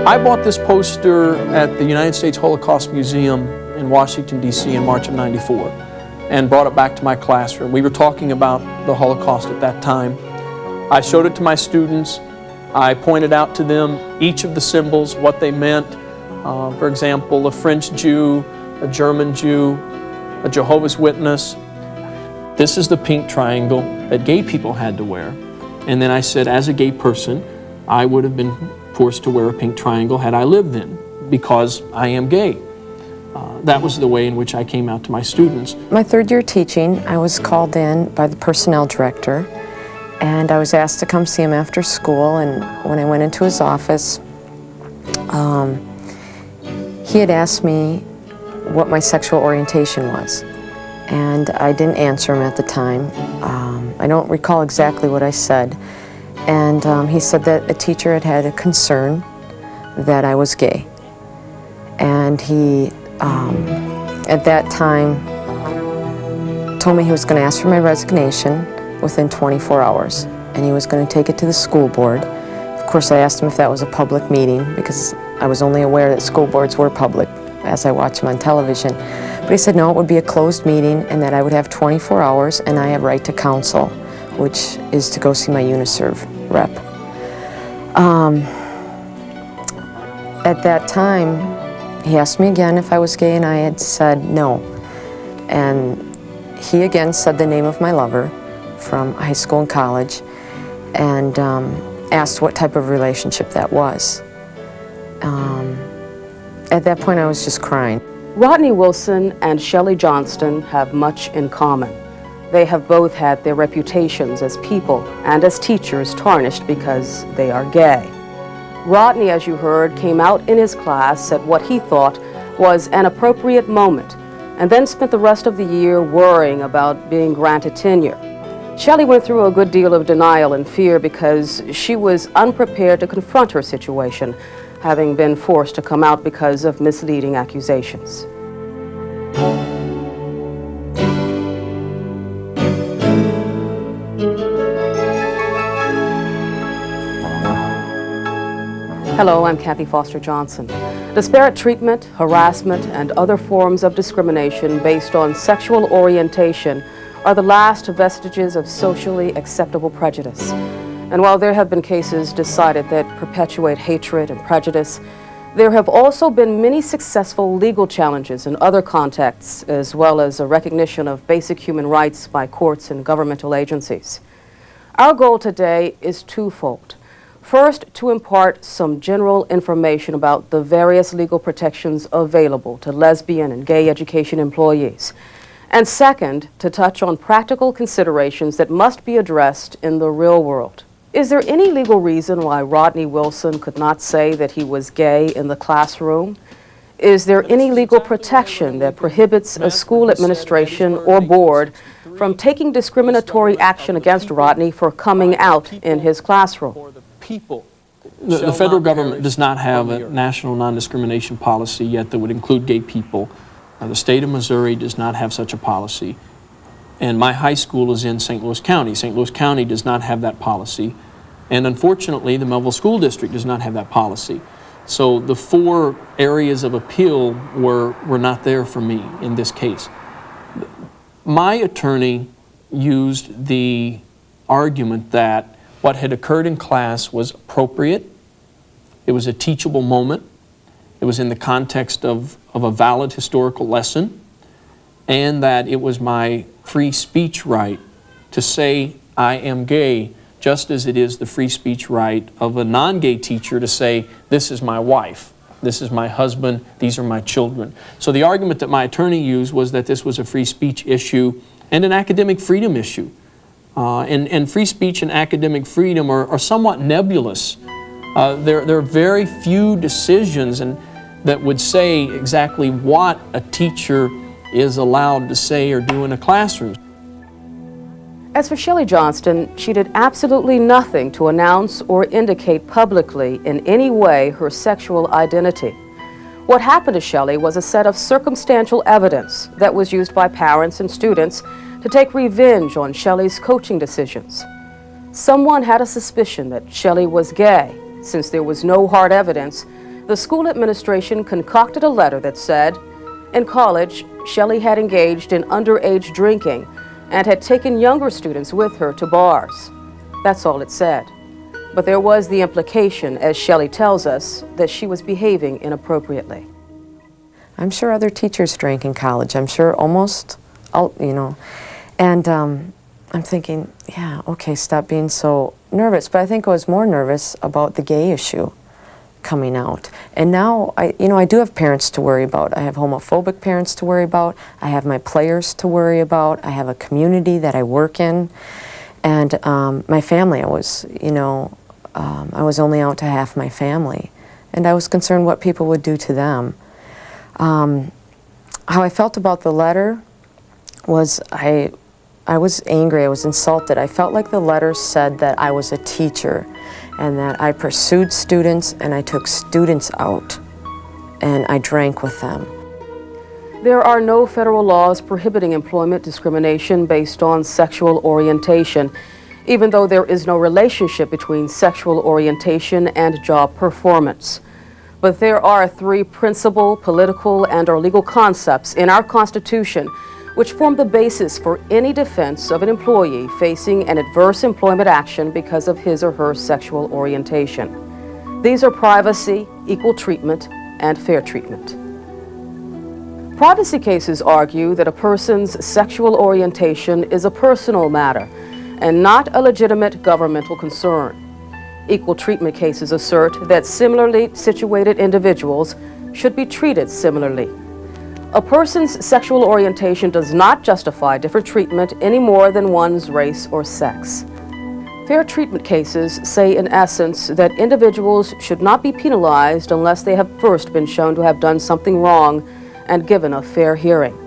I bought this poster at the United States Holocaust Museum in Washington, D.C. in March of '94 and brought it back to my classroom. We were talking about the Holocaust at that time. I showed it to my students. I pointed out to them each of the symbols, what they meant. For example, a French Jew, a German Jew, a Jehovah's Witness. This is the pink triangle that gay people had to wear. And then I said, as a gay person, I would have been forced to wear a pink triangle had I lived then, because I am gay. That was the way in which I came out to my students. My third year teaching, I was called in by the personnel director, and I was asked to come see him after school. And when I went into his office, he had asked me what my sexual orientation was, and I didn't answer him at the time. I don't recall exactly what I said, and he said that a teacher had had a concern that I was gay, and he at that time told me he was going to ask for my resignation within 24 hours, and he was going to take it to the school board. Of course, I asked him if that was a public meeting, because I was only aware that school boards were public as I watched them on television. But he said no, it would be a closed meeting and that I would have 24 hours and I have right to counsel, which is to go see my UNISERV rep. At that time, he asked me again if I was gay, and I had said no. And he again said the name of my lover from high school and college, and asked what type of relationship that was. At that point, I was just crying. Rodney Wilson and Shelly Johnston have much in common. They have both had their reputations as people and as teachers tarnished because they are gay. Rodney, as you heard, came out in his class at what he thought was an appropriate moment, and then spent the rest of the year worrying about being granted tenure. Shelly went through a good deal of denial and fear because she was unprepared to confront her situation, having been forced to come out because of misleading accusations. Hello, I'm Kathy Foster Johnson. Disparate treatment, harassment, and other forms of discrimination based on sexual orientation are the last vestiges of socially acceptable prejudice. And while there have been cases decided that perpetuate hatred and prejudice, there have also been many successful legal challenges in other contexts, as well as a recognition of basic human rights by courts and governmental agencies. Our goal today is twofold. First, to impart some general information about the various legal protections available to lesbian and gay education employees. And second, to touch on practical considerations that must be addressed in the real world. Is there any legal reason why Rodney Wilson could not say that he was gay in the classroom? Is there any legal protection that prohibits a school administration or board from taking discriminatory action against Rodney for coming out in his classroom? The federal government does not have a national non-discrimination policy yet that would include gay people. The state of Missouri does not have such a policy. And my high school is in St. Louis County. St. Louis County does not have that policy. And unfortunately, the Melville School District does not have that policy. So the four areas of appeal were not there for me in this case. My attorney used the argument that what had occurred in class was appropriate. It was a teachable moment. It was in the context of a valid historical lesson, and that it was my free speech right to say I am gay, just as it is the free speech right of a non-gay teacher to say this is my wife, this is my husband, these are my children. So the argument that my attorney used was that this was a free speech issue and an academic freedom issue. And free speech and academic freedom are somewhat nebulous. There are very few decisions that would say exactly what a teacher is allowed to say or do in a classroom. As for Shelly Johnston, she did absolutely nothing to announce or indicate publicly in any way her sexual identity. What happened to Shelly was a set of circumstantial evidence that was used by parents and students to take revenge on Shelly's coaching decisions. Someone had a suspicion that Shelly was gay, since there was no hard evidence, the school administration concocted a letter that said, in college, Shelly had engaged in underage drinking and had taken younger students with her to bars. That's all it said. But there was the implication, as Shelly tells us, that she was behaving inappropriately. I'm sure other teachers drank in college. I'm sure almost, and I'm thinking, yeah, okay, stop being so nervous. But I think I was more nervous about the gay issue coming out. And now, I do have parents to worry about. I have homophobic parents to worry about. I have my players to worry about. I have a community that I work in. And my family, I was only out to half my family. And I was concerned what people would do to them. How I felt about the letter was I was angry, I was insulted. I felt like the letter said that I was a teacher and that I pursued students and I took students out and I drank with them. There are no federal laws prohibiting employment discrimination based on sexual orientation, even though there is no relationship between sexual orientation and job performance. But there are three principal, political, and/or legal concepts in our Constitution which form the basis for any defense of an employee facing an adverse employment action because of his or her sexual orientation. These are privacy, equal treatment, and fair treatment. Privacy cases argue that a person's sexual orientation is a personal matter and not a legitimate governmental concern. Equal treatment cases assert that similarly situated individuals should be treated similarly. A person's sexual orientation does not justify different treatment any more than one's race or sex. Fair treatment cases say in essence that individuals should not be penalized unless they have first been shown to have done something wrong and given a fair hearing.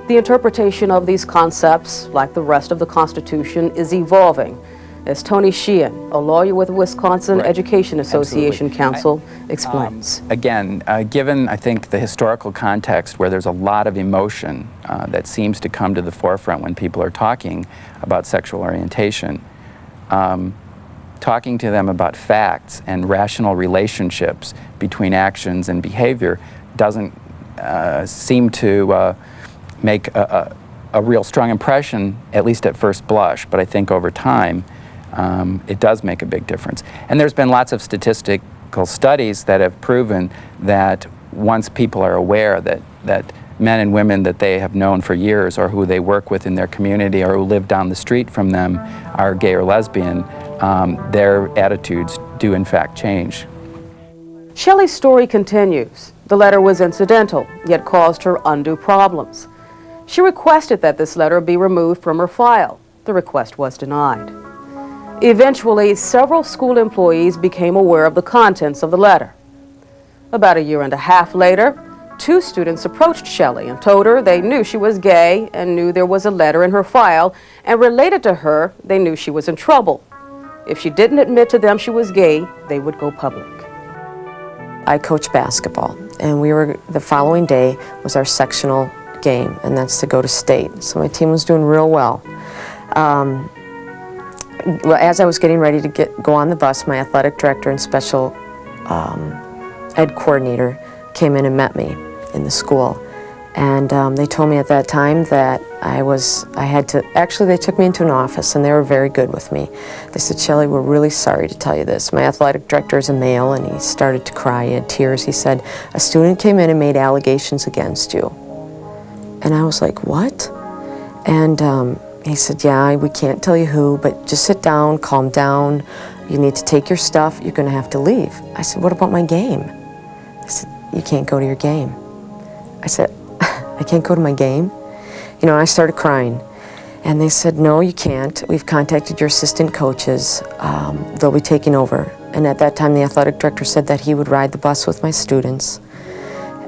The interpretation of these concepts, like the rest of the Constitution, is evolving, as Tony Sheehan, a lawyer with the Wisconsin Education Association Council, explains. Again, given, I think, the historical context where there's a lot of emotion that seems to come to the forefront when people are talking about sexual orientation, talking to them about facts and rational relationships between actions and behavior doesn't seem to make a real strong impression, at least at first blush, but I think over time, it does make a big difference. And there's been lots of statistical studies that have proven that once people are aware that men and women that they have known for years or who they work with in their community or who live down the street from them are gay or lesbian, their attitudes do in fact change. Shelly's story continues. The letter was incidental, yet caused her undue problems. She requested that this letter be removed from her file. The request was denied. Eventually, several school employees became aware of the contents of the letter. About a year and a half later, two students approached Shelly and told her they knew she was gay and knew there was a letter in her file, and related to her, they knew she was in trouble. If she didn't admit to them she was gay, they would go public. I coach basketball, and the following day was our sectional game, and that's to go to state. So my team was doing real well. As I was getting ready to go on the bus, my athletic director and special ed coordinator came in and met me in the school. And they told me at that time that they took me into an office and they were very good with me. They said, Shelly, we're really sorry to tell you this. My athletic director is a male and he started to cry, he had tears. He said, a student came in and made allegations against you. And I was like, what? And he said, yeah, we can't tell you who, but just sit down, calm down. You need to take your stuff. You're going to have to leave. I said, what about my game? I said, you can't go to your game. I said, I can't go to my game? I started crying. And they said, no, you can't. We've contacted your assistant coaches. They'll be taking over. And at that time, the athletic director said that he would ride the bus with my students.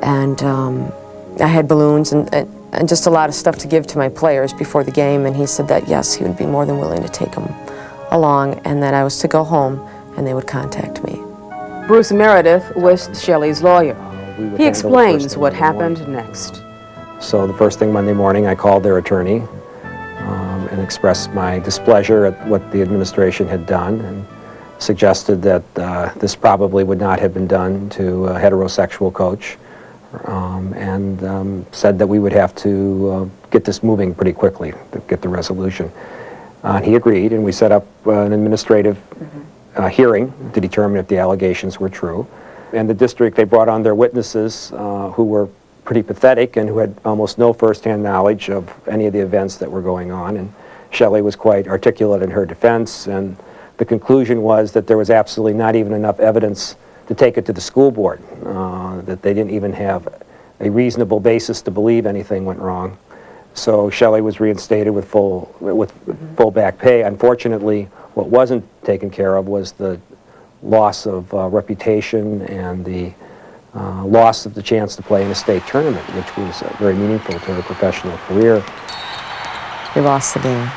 And I had balloons and just a lot of stuff to give to my players before the game, and he said that yes, he would be more than willing to take them along, and that I was to go home and they would contact me. Bruce Meredith was Shelly's lawyer. He explains what happened next. So the first thing Monday morning, I called their attorney and expressed my displeasure at what the administration had done, and suggested that this probably would not have been done to a heterosexual coach, and said that we would have to get this moving pretty quickly to get the resolution. And he agreed, and we set up an administrative hearing to determine if the allegations were true. And the district, they brought on their witnesses who were pretty pathetic and who had almost no first-hand knowledge of any of the events that were going on. And Shelly was quite articulate in her defense, and the conclusion was that there was absolutely not even enough evidence to take it to the school board, that they didn't even have a reasonable basis to believe anything went wrong. So Shelly was reinstated with full back pay. Unfortunately, what wasn't taken care of was the loss of reputation and the loss of the chance to play in a state tournament, which was very meaningful to her professional career. We lost the game.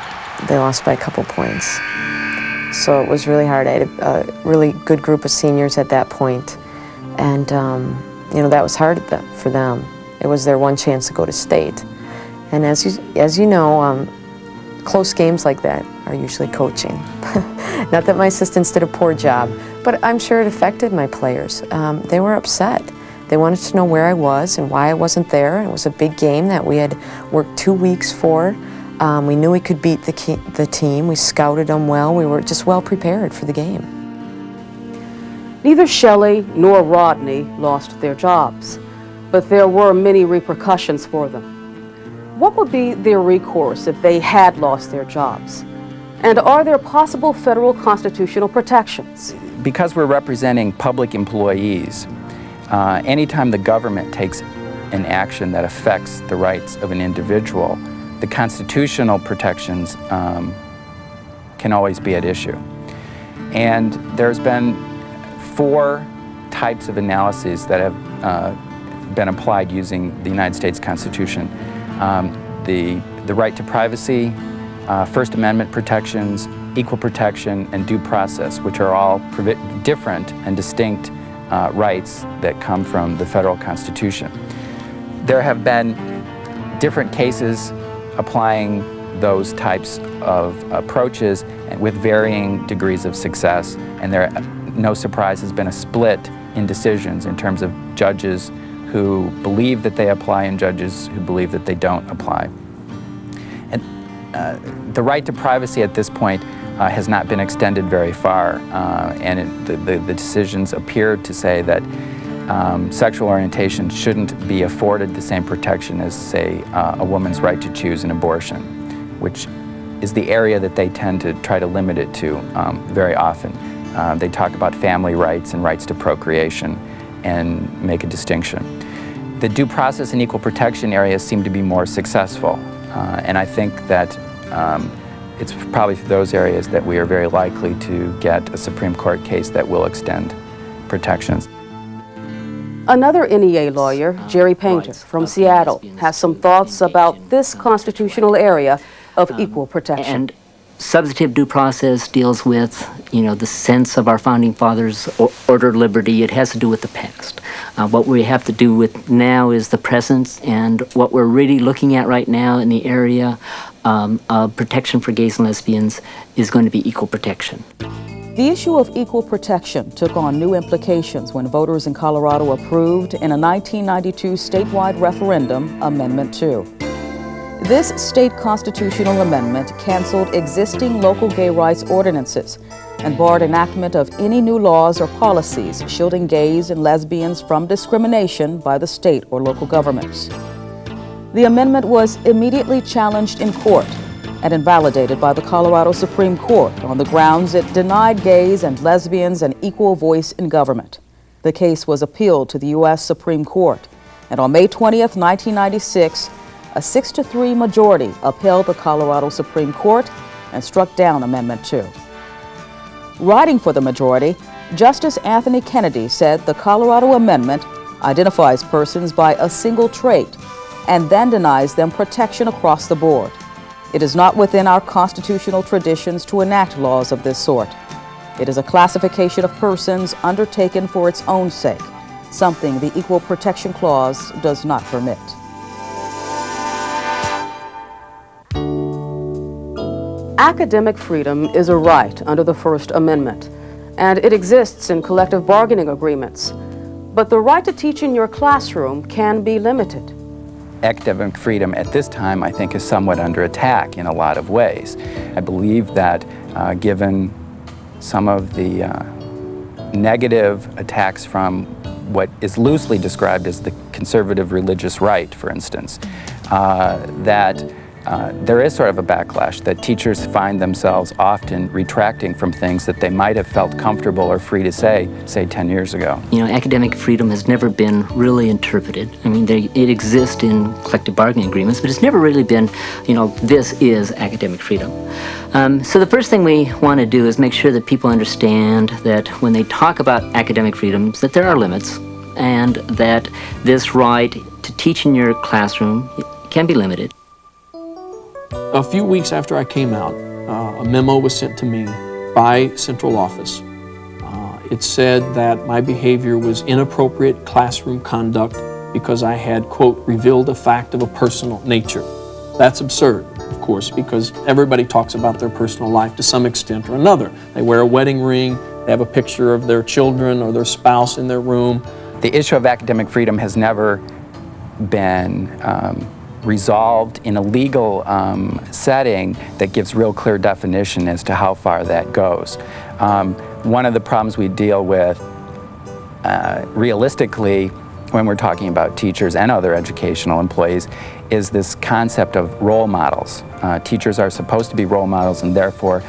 They lost by a couple points. So it was really hard. I had a really good group of seniors at that point, and you know, that was hard for them. It was their one chance to go to state. And as you know, close games like that are usually coaching. Not that my assistants did a poor job, but I'm sure it affected my players. They were upset. They wanted to know where I was and why I wasn't there. It was a big game that we had worked 2 weeks for. We knew we could beat the team. We scouted them well. We were just well prepared for the game. Neither Shelly nor Rodney lost their jobs, but there were many repercussions for them. What would be their recourse if they had lost their jobs? And are there possible federal constitutional protections? Because we're representing public employees, anytime the government takes an action that affects the rights of an individual, the constitutional protections can always be at issue. And there's been 4 types of analyses that have been applied using the United States Constitution. The right to privacy, First Amendment protections, equal protection, and due process, which are all different and distinct rights that come from the federal Constitution. There have been different cases applying those types of approaches and with varying degrees of success, and there, no surprise, has been a split in decisions in terms of judges who believe that they apply and judges who believe that they don't apply. And the right to privacy at this point has not been extended very far, and the decisions appear to say that sexual orientation shouldn't be afforded the same protection as, say, a woman's right to choose an abortion, which is the area that they tend to try to limit it to very often. They talk about family rights and rights to procreation and make a distinction. The due process and equal protection areas seem to be more successful, and I think that it's probably for those areas that we are very likely to get a Supreme Court case that will extend protections. Another NEA lawyer, Jerry Painter from Seattle, has some thoughts about this constitutional area of equal protection. And substantive due process deals with, you know, the sense of our founding fathers' order of liberty. It has to do with the past. What we have to do with now is the present, and what we're really looking at right now in the area of protection for gays and lesbians is going to be equal protection. The issue of equal protection took on new implications when voters in Colorado approved, in a 1992 statewide referendum, Amendment 2. This state constitutional amendment canceled existing local gay rights ordinances and barred enactment of any new laws or policies shielding gays and lesbians from discrimination by the state or local governments. The amendment was immediately challenged in court and invalidated by the Colorado Supreme Court on the grounds it denied gays and lesbians an equal voice in government. The case was appealed to the U.S. Supreme Court, and on May 20th, 1996, a 6-3 majority upheld the Colorado Supreme Court and struck down Amendment 2. Writing for the majority, Justice Anthony Kennedy said the Colorado Amendment identifies persons by a single trait and then denies them protection across the board. It is not within our constitutional traditions to enact laws of this sort. It is a classification of persons undertaken for its own sake, something the Equal Protection Clause does not permit. Academic freedom is a right under the First Amendment, and it exists in collective bargaining agreements. But the right to teach in your classroom can be limited. Academic freedom at this time, I think, is somewhat under attack in a lot of ways. I believe that given some of the negative attacks from what is loosely described as the conservative religious right, for instance, that there is sort of a backlash, that teachers find themselves often retracting from things that they might have felt comfortable or free to say 10 years ago. You know, academic freedom has never been really interpreted. I mean, it exists in collective bargaining agreements, but it's never really been, this is academic freedom. So the first thing we want to do is make sure that people understand that when they talk about academic freedoms, that there are limits, and that this right to teach in your classroom can be limited. A few weeks after I came out, a memo was sent to me by central office. It said that my behavior was inappropriate classroom conduct because I had, quote, revealed a fact of a personal nature. That's absurd, of course, because everybody talks about their personal life to some extent or another. They wear a wedding ring, they have a picture of their children or their spouse in their room. The issue of academic freedom has never been resolved in a legal setting that gives real clear definition as to how far that goes. One of the problems we deal with realistically when we're talking about teachers and other educational employees is this concept of role models. Teachers are supposed to be role models, and therefore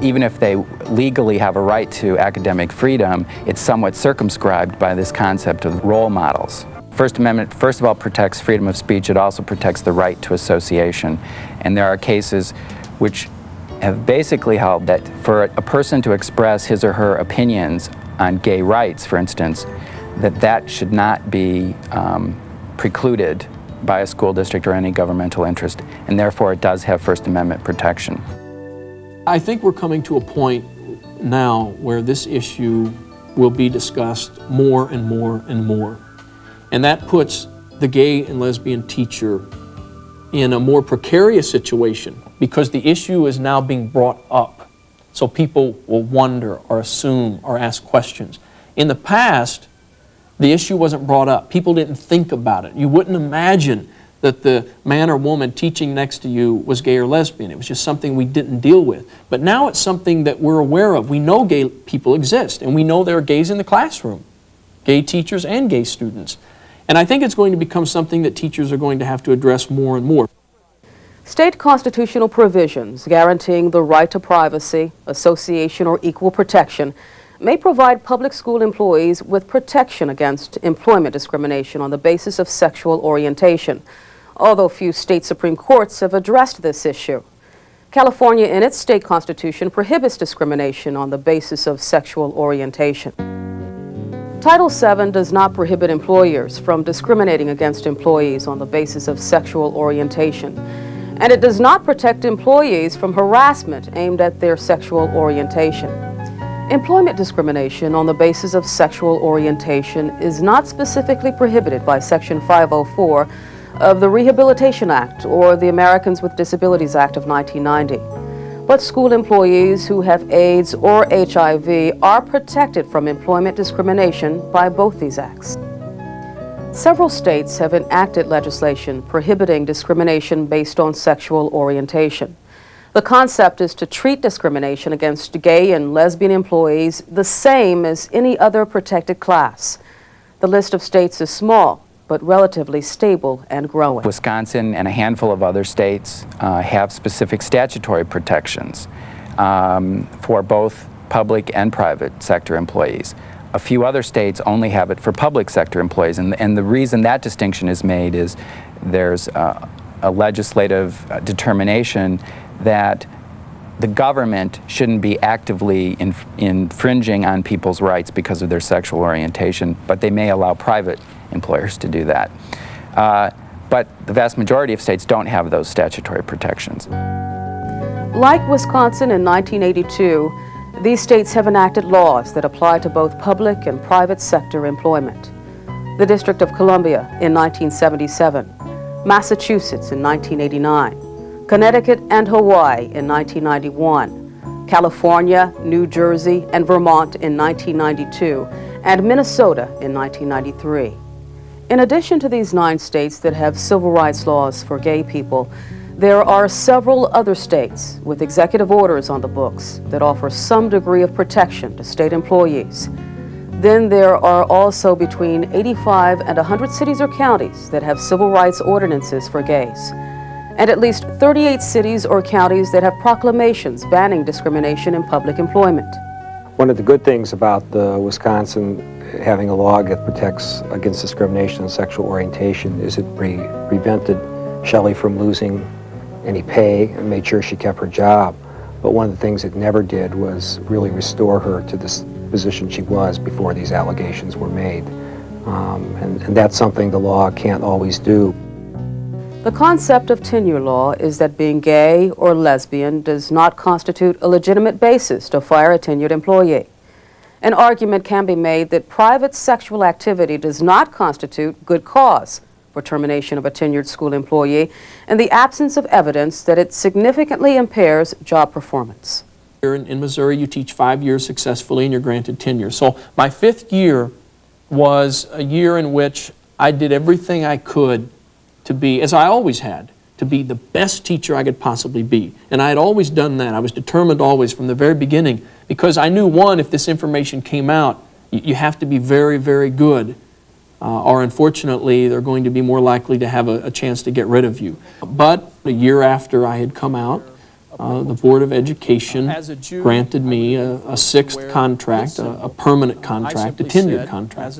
even if they legally have a right to academic freedom, it's somewhat circumscribed by this concept of role models. First Amendment, first of all, protects freedom of speech. It also protects the right to association. And there are cases which have basically held that for a person to express his or her opinions on gay rights, for instance, that should not be precluded by a school district or any governmental interest, and therefore it does have First Amendment protection. I think we're coming to a point now where this issue will be discussed more and more and more. And that puts the gay and lesbian teacher in a more precarious situation because the issue is now being brought up. So people will wonder or assume or ask questions. In the past, the issue wasn't brought up. People didn't think about it. You wouldn't imagine that the man or woman teaching next to you was gay or lesbian. It was just something we didn't deal with. But now it's something that we're aware of. We know gay people exist, and we know there are gays in the classroom, gay teachers and gay students. And I think it's going to become something that teachers are going to have to address more and more. State constitutional provisions guaranteeing the right to privacy, association, or equal protection may provide public school employees with protection against employment discrimination on the basis of sexual orientation, although few state Supreme Courts have addressed this issue. California, in its state constitution, prohibits discrimination on the basis of sexual orientation. Title VII does not prohibit employers from discriminating against employees on the basis of sexual orientation, and it does not protect employees from harassment aimed at their sexual orientation. Employment discrimination on the basis of sexual orientation is not specifically prohibited by Section 504 of the Rehabilitation Act or the Americans with Disabilities Act of 1990. But school employees who have AIDS or HIV are protected from employment discrimination by both these acts. Several states have enacted legislation prohibiting discrimination based on sexual orientation. The concept is to treat discrimination against gay and lesbian employees the same as any other protected class. The list of states is small, but relatively stable and growing. Wisconsin and a handful of other states have specific statutory protections for both public and private sector employees. A few other states only have it for public sector employees, and the reason that distinction is made is there's a legislative determination that the government shouldn't be actively infringing on people's rights because of their sexual orientation, but they may allow private employers to do that. But the vast majority of states don't have those statutory protections. Like Wisconsin in 1982, these states have enacted laws that apply to both public and private sector employment. The District of Columbia in 1977, Massachusetts in 1989, Connecticut and Hawaii in 1991, California, New Jersey, and Vermont in 1992, and Minnesota in 1993. In addition to these 9 states that have civil rights laws for gay people, there are several other states with executive orders on the books that offer some degree of protection to state employees. Then there are also between 85 and 100 cities or counties that have civil rights ordinances for gays, and at least 38 cities or counties that have proclamations banning discrimination in public employment. One of the good things about Wisconsin having a law that protects against discrimination and sexual orientation is it prevented Shelly from losing any pay and made sure she kept her job. But one of the things it never did was really restore her to this position she was before these allegations were made. And that's something the law can't always do. The concept of tenure law is that being gay or lesbian does not constitute a legitimate basis to fire a tenured employee. An argument can be made that private sexual activity does not constitute good cause for termination of a tenured school employee in the absence of evidence that it significantly impairs job performance. Here in Missouri, you teach 5 years successfully and you're granted tenure. So my 5th year was a year in which I did everything I could to be, as I always had, to be the best teacher I could possibly be. And I had always done that. I was determined always from the very beginning, because I knew, one, if this information came out, you have to be very, very good, or unfortunately, they're going to be more likely to have a chance to get rid of you. But a year after I had come out, the Board of Education granted me a 6th contract, a permanent contract, a tenured contract.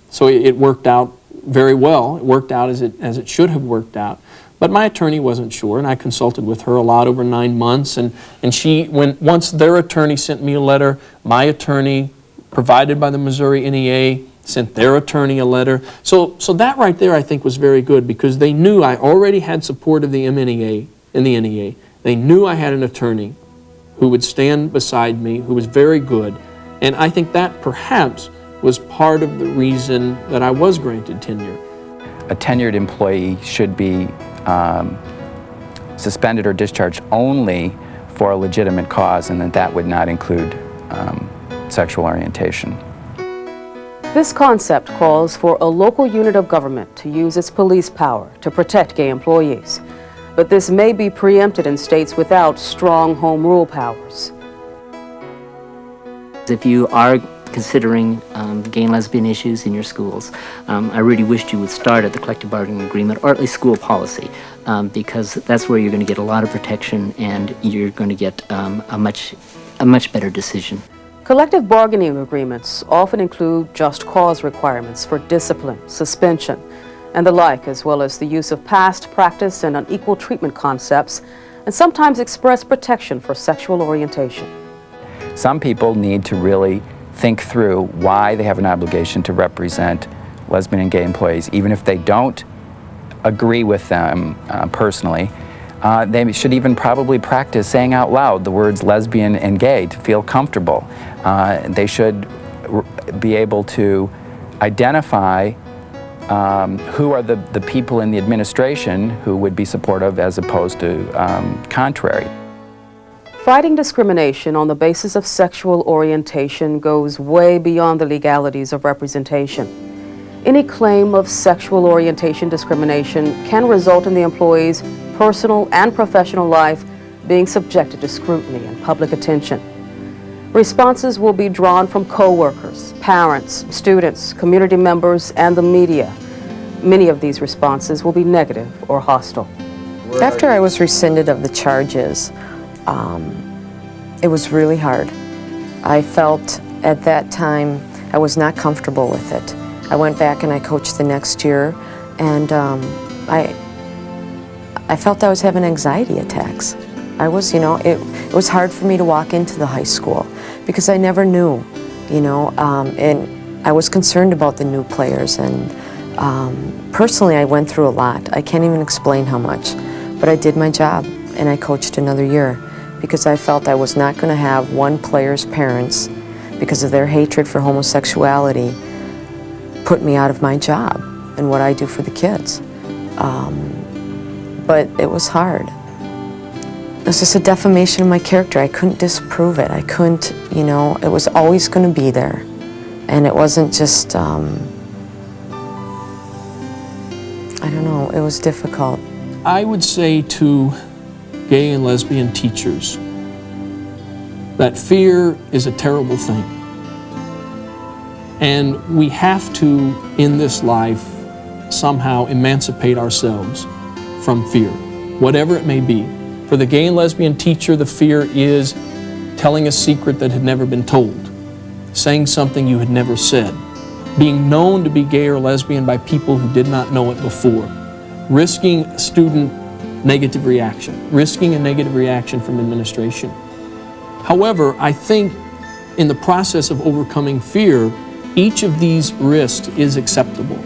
So it worked out very well. It worked out as it should have worked out. But my attorney wasn't sure, and I consulted with her a lot over 9 months. And once their attorney sent me a letter, my attorney, provided by the Missouri NEA, sent their attorney a letter. So that right there, I think, was very good, because they knew I already had support of the MNEA and the NEA. They knew I had an attorney who would stand beside me, who was very good. And I think that perhaps was part of the reason that I was granted tenure. A tenured employee should be suspended or discharged only for a legitimate cause, and that would not include sexual orientation. This concept calls for a local unit of government to use its police power to protect gay employees. But this may be preempted in states without strong home rule powers. If you are considering gay and lesbian issues in your schools, I really wished you would start at the collective bargaining agreement, or at least school policy, because that's where you're going to get a lot of protection and you're going to get a much better decision. Collective bargaining agreements often include just cause requirements for discipline, suspension, and the like, as well as the use of past practice and unequal treatment concepts, and sometimes express protection for sexual orientation. Some people need to really think through why they have an obligation to represent lesbian and gay employees, even if they don't agree with them personally. They should even probably practice saying out loud the words lesbian and gay to feel comfortable. They should be able to identify who are the people in the administration who would be supportive as opposed to contrary. Fighting discrimination on the basis of sexual orientation goes way beyond the legalities of representation. Any claim of sexual orientation discrimination can result in the employee's personal and professional life being subjected to scrutiny and public attention. Responses will be drawn from co-workers, parents, students, community members, and the media. Many of these responses will be negative or hostile. After I was rescinded of the charges, it was really hard. I felt at that time I was not comfortable with it. I went back and I coached the next year, and I felt I was having anxiety attacks. It was hard for me to walk into the high school because I never knew, and I was concerned about the new players, and personally I went through a lot. I can't even explain how much, but I did my job and I coached another year because I felt I was not going to have one player's parents, because of their hatred for homosexuality, put me out of my job and what I do for the kids. But it was hard. it was just a defamation of my character. I couldn't disprove it. I couldn't, you know, it was always going to be there. And it wasn't just, I don't know, it was difficult. I would say to gay and lesbian teachers that fear is a terrible thing. And we have to, in this life, somehow emancipate ourselves from fear, whatever it may be. For the gay and lesbian teacher, the fear is telling a secret that had never been told, saying something you had never said, being known to be gay or lesbian by people who did not know it before, risking student negative reaction, risking a negative reaction from administration. However, I think in the process of overcoming fear, each of these risks is acceptable.